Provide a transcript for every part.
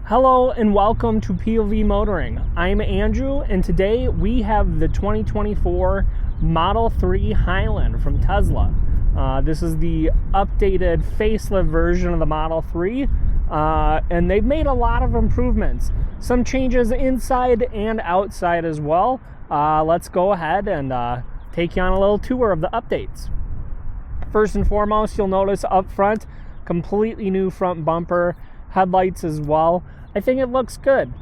Hello and welcome to POV Motoring. I'm Andrew and today we have the 2024 Model 3 Highland from Tesla. This is the updated facelift version of the Model 3 and they've made a lot of improvements. Some changes inside and outside as well. Let's go ahead and take you on a little tour of the updates. First and foremost, you'll notice up front, completely new front bumper, headlights as well. I think it looks good.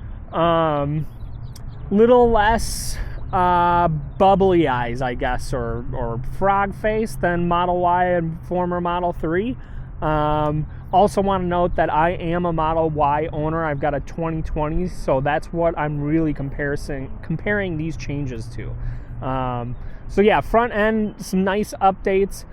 Little less bubbly eyes, I guess, or frog face than Model Y and former Model 3. Also want to note that I am a Model Y owner. I've got a 2020, so that's what I'm really comparing these changes to. So yeah, front end, some nice updates.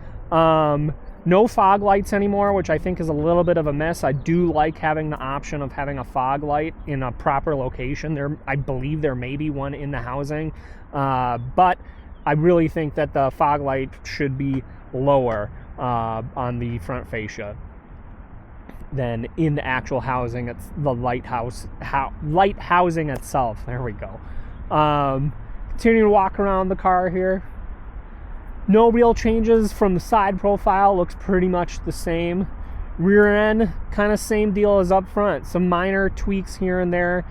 No fog lights anymore, which I think is a little bit of a miss. I do like having the option of having a fog light in a proper location. I believe there may be one in the housing, but I really think that the fog light should be lower on the front fascia than in the actual housing. It's the light housing itself. There we go. Continuing to walk around the car here. No real changes from the side profile, looks pretty much the same. Rear end, kind of same deal as up front. Some minor tweaks here and there.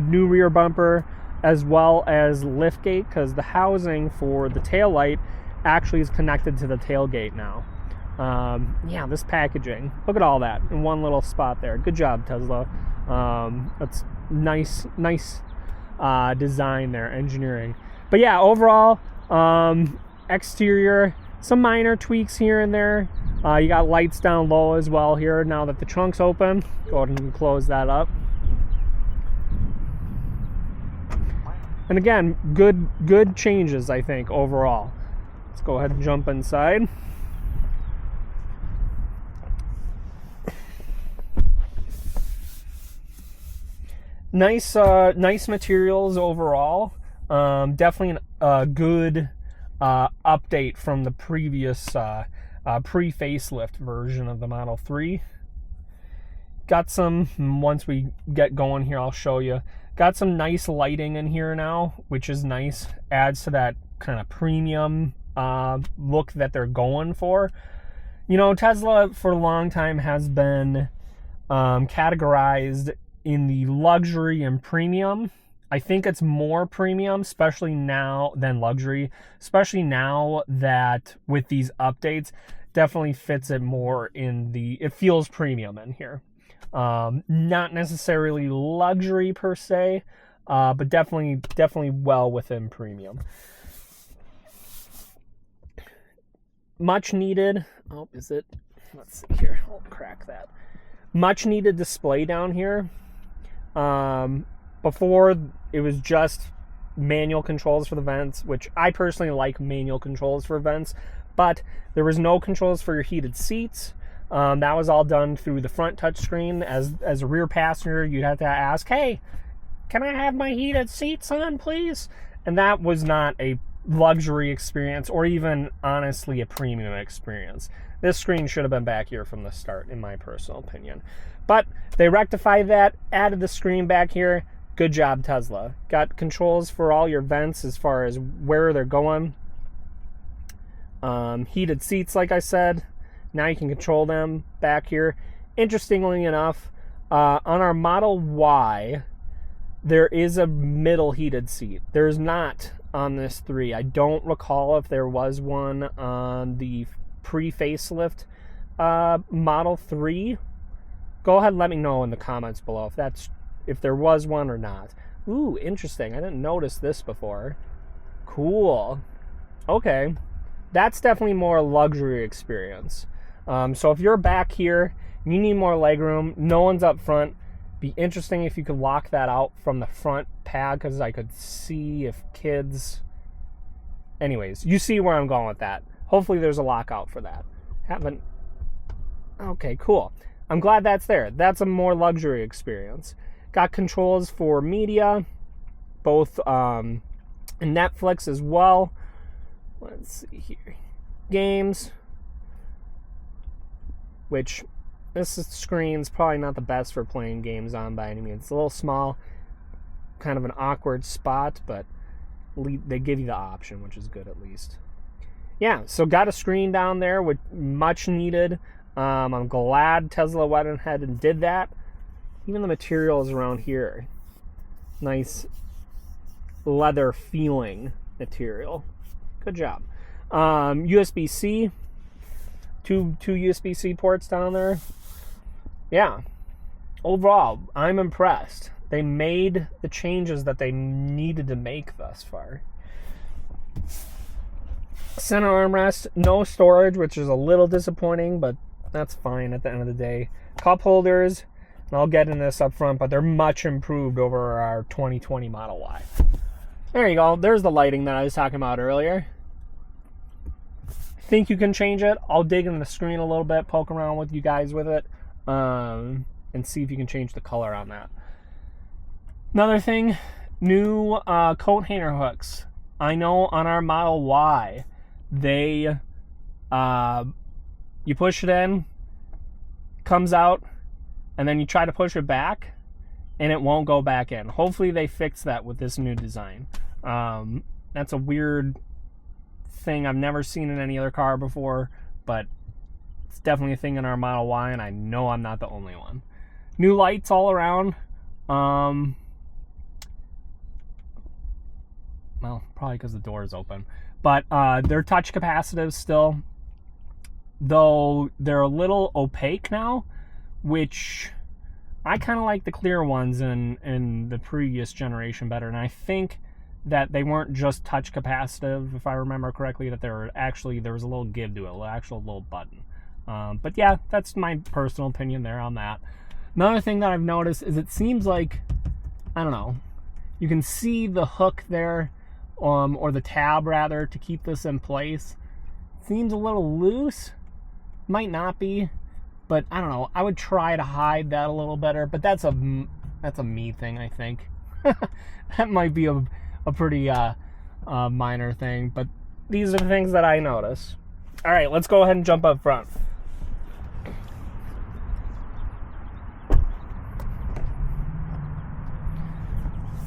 New rear bumper as well as lift gate, because the housing for the taillight actually is connected to the tailgate now. Yeah, this packaging, look at all that in one little spot there. Good job, Tesla. That's nice design there, engineering. But yeah, overall, exterior, some minor tweaks here and there. You got lights down low as well here now that the trunk's open. Go ahead and close that up. And again, good changes, I think, overall. Let's go ahead and jump inside. Nice materials overall. Definitely a good update from the previous pre-facelift version of the Model 3. Got some, once we get going here, I'll show you. Got some nice lighting in here now, which is nice. Adds to that kind of premium look that they're going for. You know, Tesla for a long time has been categorized in the luxury and premium. I think it's more premium, especially now, than luxury, especially now that with these updates, definitely fits it more in it feels premium in here. Not necessarily luxury per se, but definitely well within premium. Much needed, oh, is it? Let's see here, I'll crack that. Much needed display down here. Before, it was just manual controls for the vents, which I personally like manual controls for vents, but there was no controls for your heated seats. That was all done through the front touchscreen. As a rear passenger, you'd have to ask, hey, can I have my heated seats on, please? And that was not a luxury experience or even, honestly, a premium experience. This screen should have been back here from the start, in my personal opinion. But they rectified that, added the screen back here. Good job, Tesla. Got controls for all your vents as far as where they're going. Heated seats, like I said. Now you can control them back here. Interestingly enough, on our Model Y, there is a middle heated seat. There's not on this 3. I don't recall if there was one on the pre-facelift Model 3. Go ahead and let me know in the comments below if there was one or not. Ooh, interesting. I didn't notice this before. Cool. Okay. That's definitely more luxury experience. So if you're back here, you need more legroom, no one's up front, be interesting if you could lock that out from the front pad, because I could see if kids... Anyways, you see where I'm going with that. Hopefully there's a lockout for that. Haven't... Okay, cool. I'm glad that's there. That's a more luxury experience. Got controls for media, both Netflix as well. Let's see here. Games, which This screen's probably not the best for playing games on by any means. It's a little small, kind of an awkward spot, but they give you the option, which is good at least. Yeah, so got a screen down there, with much needed. I'm glad Tesla went ahead and did that. Even the materials around here, nice leather feeling material. Good job. USB-C, two USB-C ports down there. Yeah, overall, I'm impressed. They made the changes that they needed to make thus far. Center armrest, no storage, which is a little disappointing, but that's fine at the end of the day. Cup holders, and I'll get into this up front, but they're much improved over our 2020 Model Y. There you go. There's the lighting that I was talking about earlier. I think you can change it. I'll dig into the screen a little bit, poke around with you guys with it, and see if you can change the color on that. Another thing, new coat hanger hooks. I know on our Model Y, you push it in, comes out, and then you try to push it back, and it won't go back in. Hopefully they fix that with this new design. That's a weird thing I've never seen in any other car before, but it's definitely a thing in our Model Y, and I know I'm not the only one. New lights all around. Well, probably because the door is open. But they're touch capacitive still, though they're a little opaque now, which I kind of like the clear ones in the previous generation better. And I think that they weren't just touch capacitive, if I remember correctly, that there was a little give to it, an actual little button. But yeah, that's my personal opinion there on that. Another thing that I've noticed is it seems like, I don't know, you can see the hook there, or the tab rather, to keep this in place. Seems a little loose. Might not be, but I don't know. I would try to hide that a little better, but that's a me thing, I think. That might be a pretty minor thing, but these are the things that I notice. All right, let's go ahead and jump up front.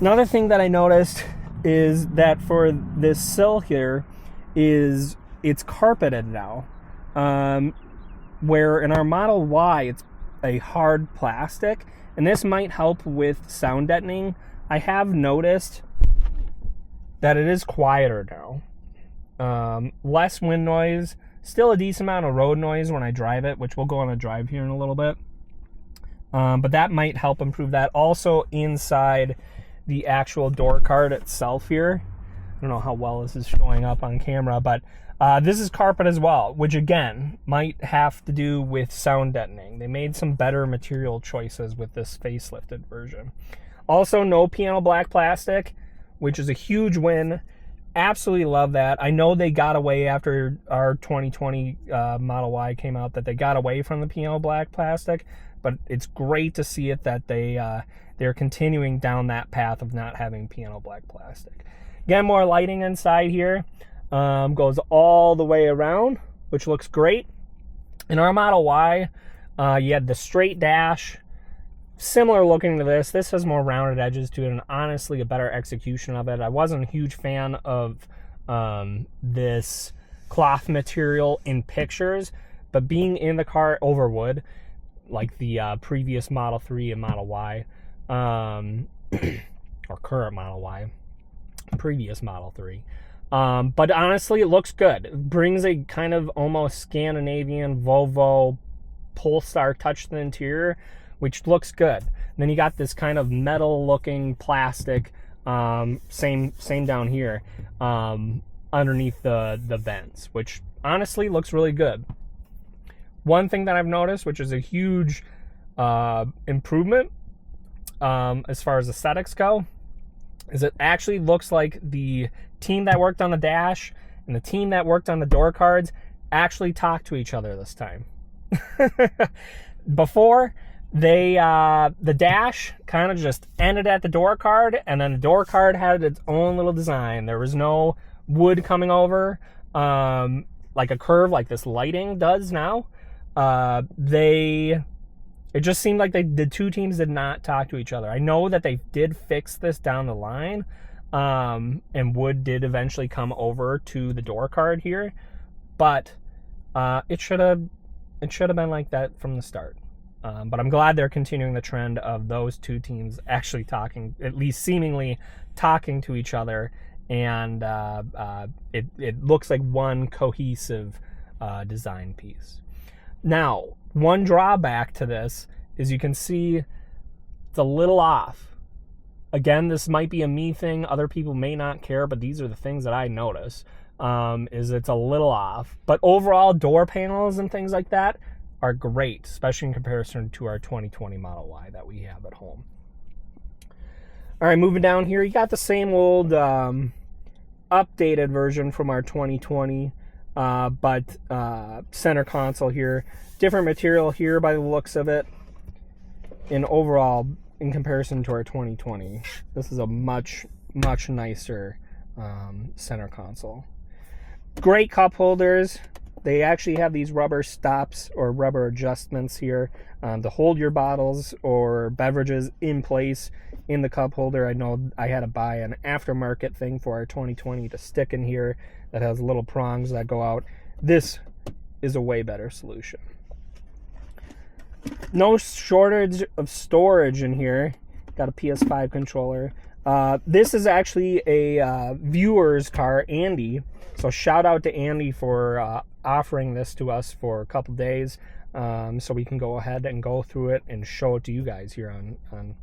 Another thing that I noticed is that for this sill here, it's carpeted now, where in our Model Y it's a hard plastic, and this might help with sound deadening. I have noticed that it is quieter now, less wind noise, still a decent amount of road noise when I drive it, which we'll go on a drive here in a little bit, but that might help improve that. Also inside the actual door card itself here, I don't know how well this is showing up on camera, but this is carpet as well, which again might have to do with sound deadening. They made some better material choices with this facelifted version. Also, no piano black plastic, which is a huge win. Absolutely love that. I know they got away after our 2020 Model Y came out, that they got away from the piano black plastic, but it's great to see it that they're continuing down that path of not having piano black plastic. Again, more lighting inside here. Goes all the way around, which looks great. In our Model Y, you had the straight dash, similar looking to this. This has more rounded edges to it, and honestly a better execution of it. I wasn't a huge fan of this cloth material in pictures, but being in the car over wood, like the previous Model 3 and Model Y, or current Model Y, previous Model 3. But honestly, it looks good. It brings a kind of almost Scandinavian Volvo Polestar touch to the interior, which looks good. And then you got this kind of metal-looking plastic, same down here, underneath the vents, which honestly looks really good. One thing that I've noticed, which is a huge improvement as far as aesthetics go, is it actually looks like the team that worked on the dash and the team that worked on the door cards actually talked to each other this time. Before, the dash kind of just ended at the door card, and then the door card had its own little design. There was no wood coming over like a curve like this lighting does now. They It just seemed like the two teams did not talk to each other. I know that they did fix this down the line, and wood did eventually come over to the door card here, but it should have been like that from the start. But I'm glad they're continuing the trend of those two teams actually talking, at least seemingly talking to each other, and it looks like one cohesive design piece. Now, one drawback to this is you can see it's a little off. Again, this might be a me thing. Other people may not care, but these are the things that I notice, is it's a little off. But overall, door panels and things like that are great, especially in comparison to our 2020 Model Y that we have at home. All right, moving down here, you got the same old updated version from our 2020, but center console here. Different material here by the looks of it. And overall, in comparison to our 2020, this is a much, much nicer center console. Great cup holders. They actually have these rubber stops or rubber adjustments here to hold your bottles or beverages in place in the cup holder. I know I had to buy an aftermarket thing for our 2020 to stick in here that has little prongs that go out. This is a way better solution. No shortage of storage in here. Got a PS5 controller. This is actually a viewer's car, Andy. So shout out to Andy for offering this to us for a couple days, so we can go ahead and go through it and show it to you guys here on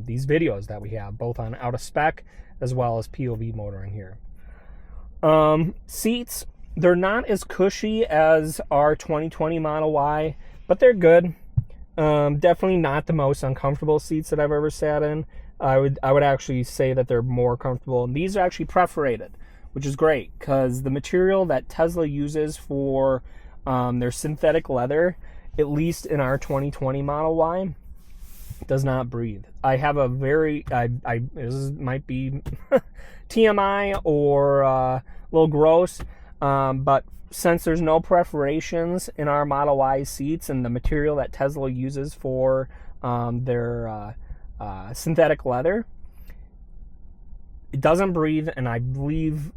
these videos that we have, both on out of spec as well as POV motoring here. Seats, they're not as cushy as our 2020 Model Y, but they're good. Definitely not the most uncomfortable seats that I've ever sat in. I would actually say that they're more comfortable, and these are actually perforated, which is great because the material that Tesla uses for their synthetic leather, at least in our 2020 Model Y, does not breathe. I have a very, this might be TMI or a little gross, but since there's no perforations in our Model Y seats and the material that Tesla uses for their synthetic leather, it doesn't breathe, and I believe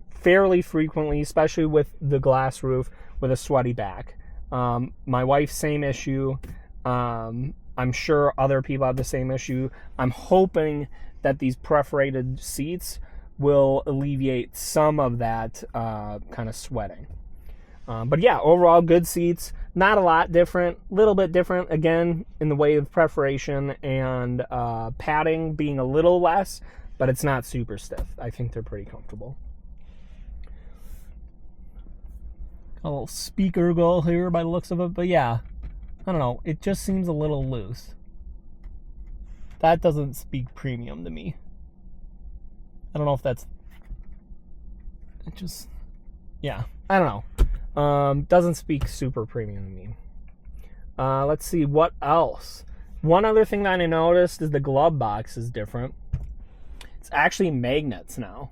fairly frequently, especially with the glass roof, with a sweaty back. My wife's same issue. I'm sure other people have the same issue. I'm hoping that these perforated seats will alleviate some of that kind of sweating. But yeah, overall good seats. Not a lot different, a little bit different again in the way of perforation and padding being a little less, but it's not super stiff. I think they're pretty comfortable. A little speaker go here by the looks of it, but yeah, I don't know. It just seems a little loose. That doesn't speak premium to me. I don't know if that's... It just... Yeah, I don't know. Doesn't speak super premium to me. Let's see, what else? One other thing that I noticed is the glove box is different. It's actually magnets now.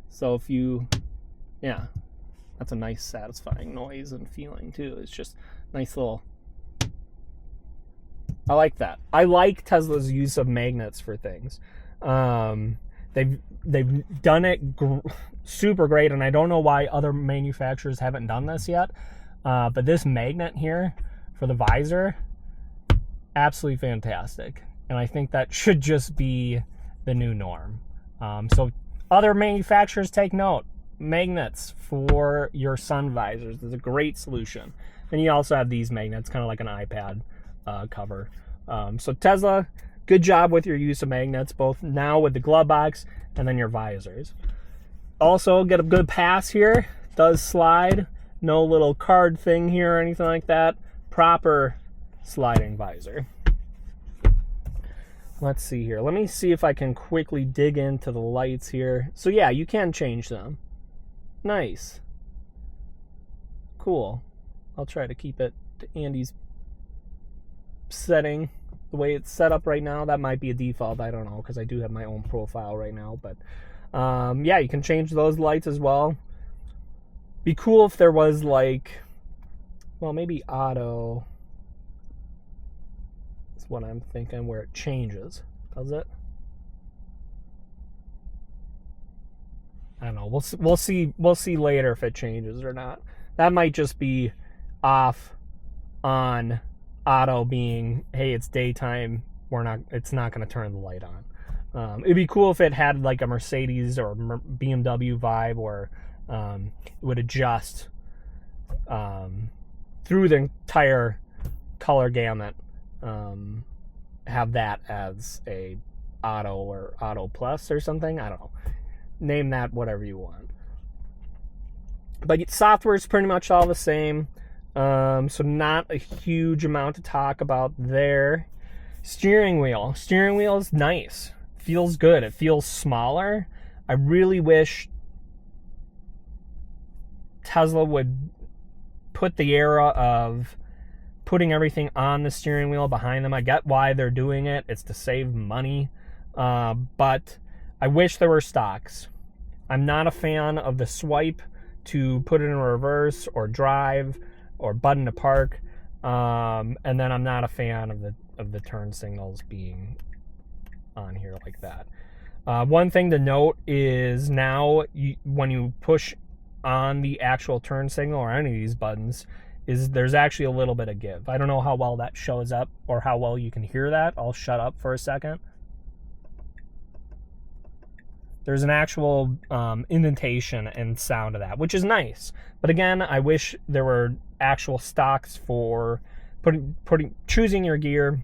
So if you... Yeah, that's a nice satisfying noise and feeling too. It's just nice little... I like that. I like Tesla's use of magnets for things. They've done it super great, and I don't know why other manufacturers haven't done this yet. But this magnet here for the visor, absolutely fantastic. And I think that should just be the new norm. So other manufacturers, take note. Magnets for your sun visors is a great solution. And you also have these magnets, kind of like an iPad cover. So Tesla, good job with your use of magnets, both now with the glove box and then your visors. Also, get a good pass here. Does slide. No little card thing here or anything like that. Proper sliding visor. Let's see here. Let me see if I can quickly dig into the lights here. So yeah, you can change them. Nice. Cool. I'll try to keep it to Andy's setting. The way it's set up right now, that might be a default. I don't know, because I do have my own profile right now. But yeah, you can change those lights as well. Be cool if there was like, well, maybe auto. That's what I'm thinking, where it changes. Does it? I don't know. We'll see later if it changes or not. That might just be off on auto being, hey, it's daytime. It's not going to turn the light on. It'd be cool if it had like a Mercedes or BMW vibe, where it would adjust through the entire color gamut. Have that as a auto or auto plus or something. I don't know. Name that whatever you want. But software is pretty much all the same. So not a huge amount to talk about there. Steering wheel is nice. Feels good. It feels smaller. I really wish Tesla would put the era of putting everything on the steering wheel behind them. I get why they're doing it. It's to save money. But I wish there were stocks. I'm not a fan of the swipe to put it in reverse or drive or button to park. And then I'm not a fan of the turn signals being on here like that. One thing to note is now when you push on the actual turn signal or any of these buttons, is there's actually a little bit of give. I don't know how well that shows up or how well you can hear that. I'll shut up for a second. There's an actual indentation and sound of that, which is nice. But again, I wish there were actual stocks for choosing your gear,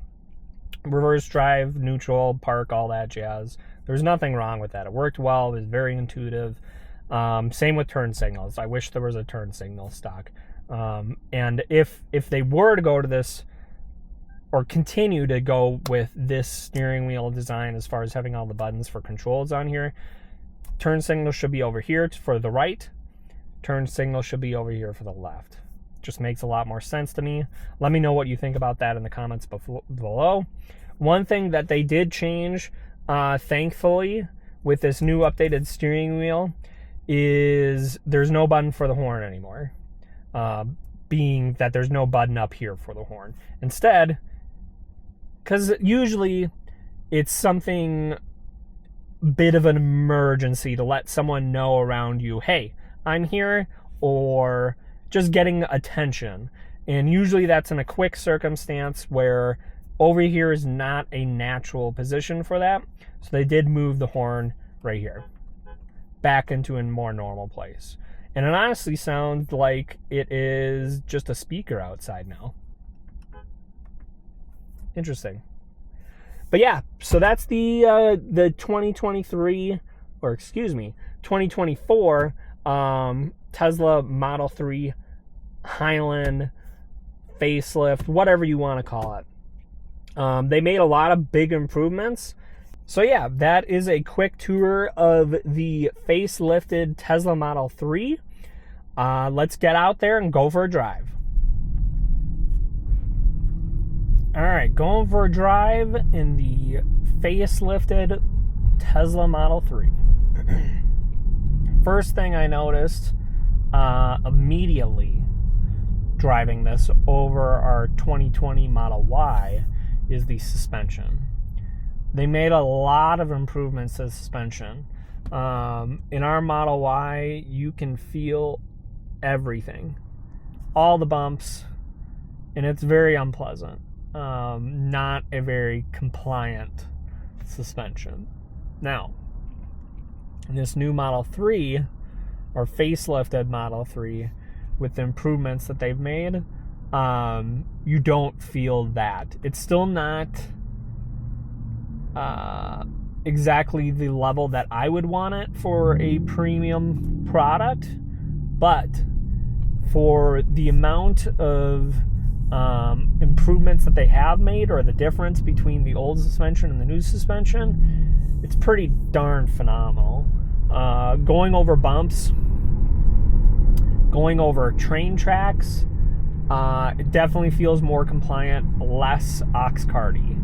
reverse drive, neutral, park, all that jazz. There's nothing wrong with that. It worked well. It was very intuitive. Same with turn signals. I wish there was a turn signal stock. And if they were to go to this or continue to go with this steering wheel design as far as having all the buttons for controls on here, turn signal should be over here for the right. Turn signal should be over here for the left. Just makes a lot more sense to me. Let me know what you think about that in the comments below. One thing that they did change, thankfully, with this new updated steering wheel is there's no button for the horn anymore. Being that there's no button up here for the horn. Instead, because usually it's something bit of an emergency to let someone know around you, hey, I'm here, or just getting attention. And usually that's in a quick circumstance where over here is not a natural position for that. So they did move the horn right here back into a more normal place. And it honestly sounds like it is just a speaker outside now. Interesting. But yeah, so that's the 2024 Tesla Model 3 Highland facelift, whatever you want to call it. They made a lot of big improvements. So yeah, that is a quick tour of the facelifted Tesla Model 3. Let's get out there and go for a drive. All right, going for a drive in the facelifted Tesla Model 3. First thing I noticed immediately driving this over our 2020 Model Y is the suspension. They made a lot of improvements to the suspension. In our Model Y, you can feel everything, all the bumps, and it's very unpleasant. Not a very compliant suspension. Now, in this new Model 3, or facelifted Model 3, with the improvements that they've made, you don't feel that. It's still not exactly the level that I would want it for a premium product, but for the amount of improvements that they have made, or the difference between the old suspension and the new suspension, it's pretty darn phenomenal. Going over bumps, going over train tracks, it definitely feels more compliant, less ox-carty.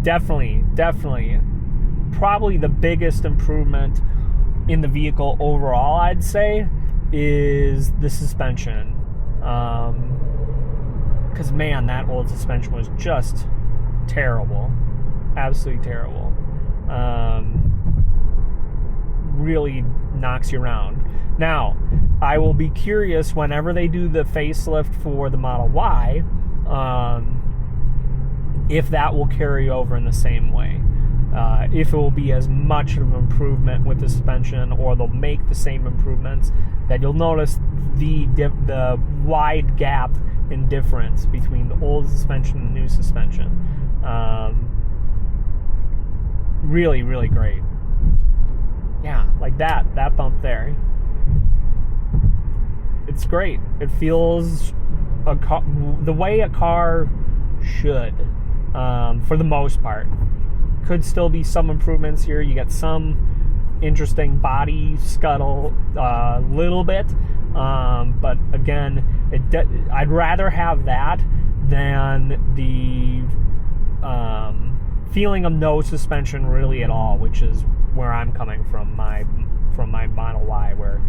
Definitely. Probably the biggest improvement in the vehicle overall, I'd say, is the suspension. because man, that old suspension was just terrible, absolutely terrible. Really knocks you around. Now, I will be curious whenever they do the facelift for the Model Y, if that will carry over in the same way. If it will be as much of an improvement with the suspension, or they'll make the same improvements, that you'll notice the wide gap in difference between the old suspension and the new suspension. Really, really great. Yeah, like that bump there. It's great. It feels the way a car should, for the most part. Could still be some improvements here. You get some interesting body scuttle, little bit, but again, I'd rather have that than the feeling of no suspension really at all, which is where I'm coming from my Model Y, where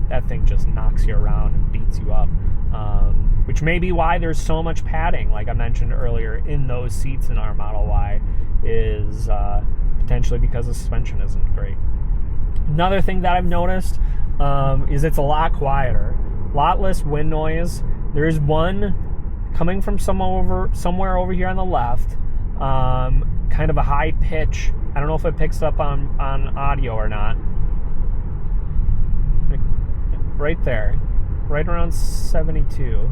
that thing just knocks you around and beats you up, which may be why there's so much padding, like I mentioned earlier, in those seats in our Model Y, is potentially because the suspension isn't great. Another thing that I've noticed is it's a lot quieter, a lot less wind noise. There is one coming from somewhere over here on the left, kind of a high pitch. I don't know if it picks up on audio or not. Right there, right around 72.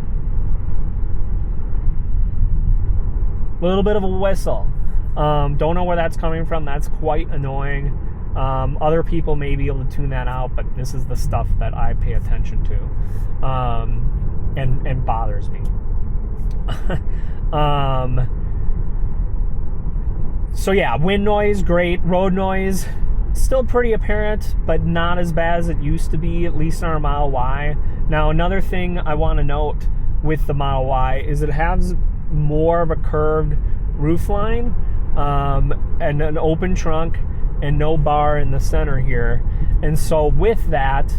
A little bit of a whistle. Don't know where that's coming from. That's quite annoying. Other people may be able to tune that out, but this is the stuff that I pay attention to, and bothers me. So yeah, wind noise, great. Road noise, still pretty apparent, but not as bad as it used to be, at least on our Model Y. Now, another thing I want to note with the Model Y is it has more of a curved roofline, and an open trunk, and no bar in the center here. And so with that,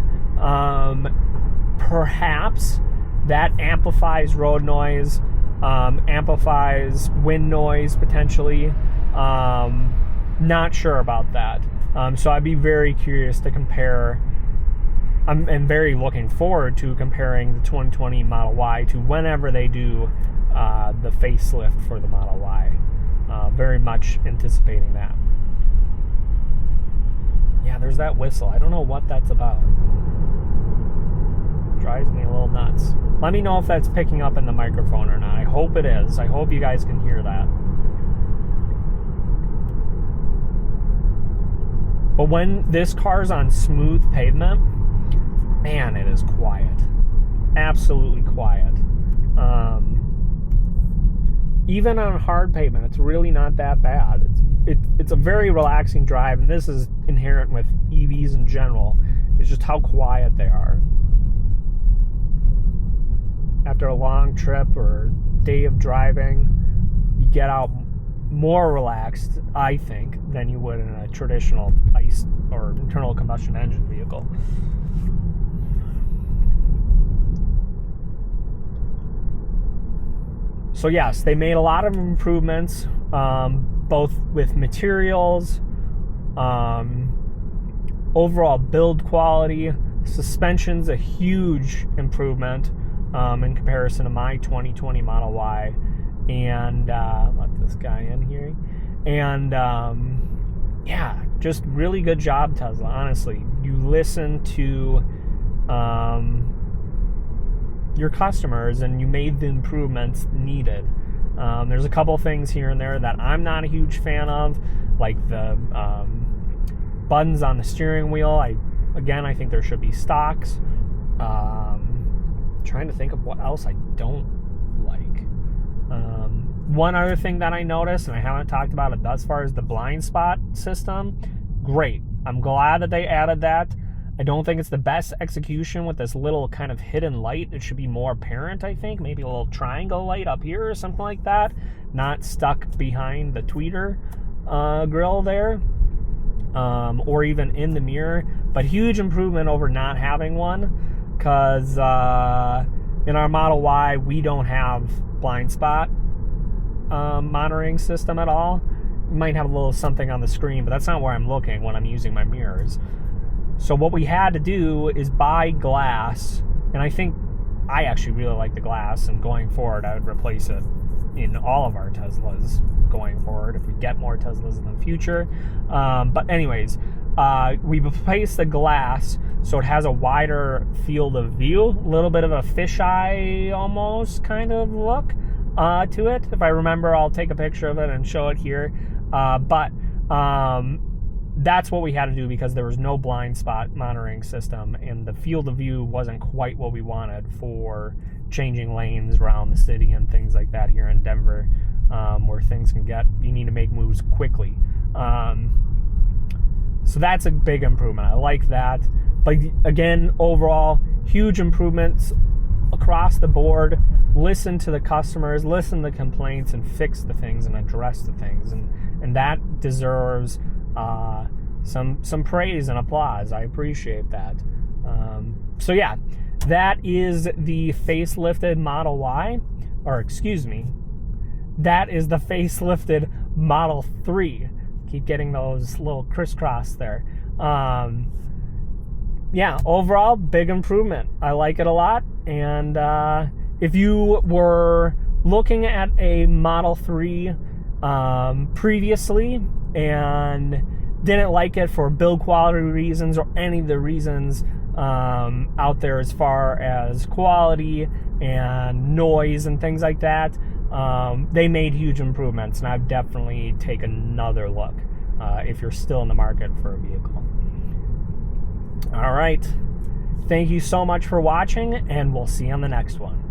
perhaps that amplifies road noise, amplifies wind noise potentially. Not sure about that. So I'd be very curious to compare. I'm very looking forward to comparing the 2020 Model Y to whenever they do the facelift for the Model Y. Very much anticipating that. Yeah, there's that whistle. I don't know what that's about. Drives me a little nuts. Let me know if that's picking up in the microphone or not. I hope it is. I hope you guys can hear that. But when this car's on smooth pavement, man, it is quiet. Absolutely quiet. Even on hard pavement, it's really not that bad. It's a very relaxing drive, and this is inherent with EVs in general. It's just how quiet they are. After a long trip or day of driving, you get out more relaxed, I think, than you would in a traditional ICE or internal combustion engine vehicle. So yes, they made a lot of improvements, both with materials, overall build quality. Suspension's a huge improvement in comparison to my 2020 Model Y. And let this guy in here. And yeah, just really good job, Tesla. Honestly, you listen to your customers and you made the improvements needed. There's a couple things here and there that I'm not a huge fan of, like the buttons on the steering wheel. I think there should be stocks. Trying to think of what else I don't like. One other thing that I noticed, and I haven't talked about it thus far, is the blind spot system. Great. I'm glad that they added that. I don't think it's the best execution with this little kind of hidden light. It should be more apparent, I think. Maybe a little triangle light up here or something like that. Not stuck behind the tweeter grill there. Or even in the mirror. But huge improvement over not having one. Because in our Model Y, we don't have blind spot monitoring system at all. You might have a little something on the screen, but that's not where I'm looking when I'm using my mirrors. So what we had to do is buy glass, and I think I actually really like the glass, and going forward I would replace it in all of our Teslas going forward if we get more Teslas in the future. But anyways, we replaced the glass so it has a wider field of view, a little bit of a fisheye almost kind of look to it. If I remember, I'll take a picture of it and show it here. But that's what we had to do because there was no blind spot monitoring system, and the field of view wasn't quite what we wanted for changing lanes around the city and things like that here in Denver, where things can get, you need to make moves quickly. So that's a big improvement. I like that. But again, overall, huge improvements across the board. Listen to the customers, listen to the complaints, and fix the things and address the things. And that deserves some praise and applause. I appreciate that. So yeah, that is the facelifted Model Y, or excuse me, that is the facelifted Model 3. Keep getting those little crisscross there. Yeah, overall, big improvement. I like it a lot. And if you were looking at a Model 3 previously and didn't like it for build quality reasons or any of the reasons out there as far as quality and noise and things like that, they made huge improvements, and I'd definitely take another look if you're still in the market for a vehicle. All right. Thank you so much for watching, and we'll see you on the next one.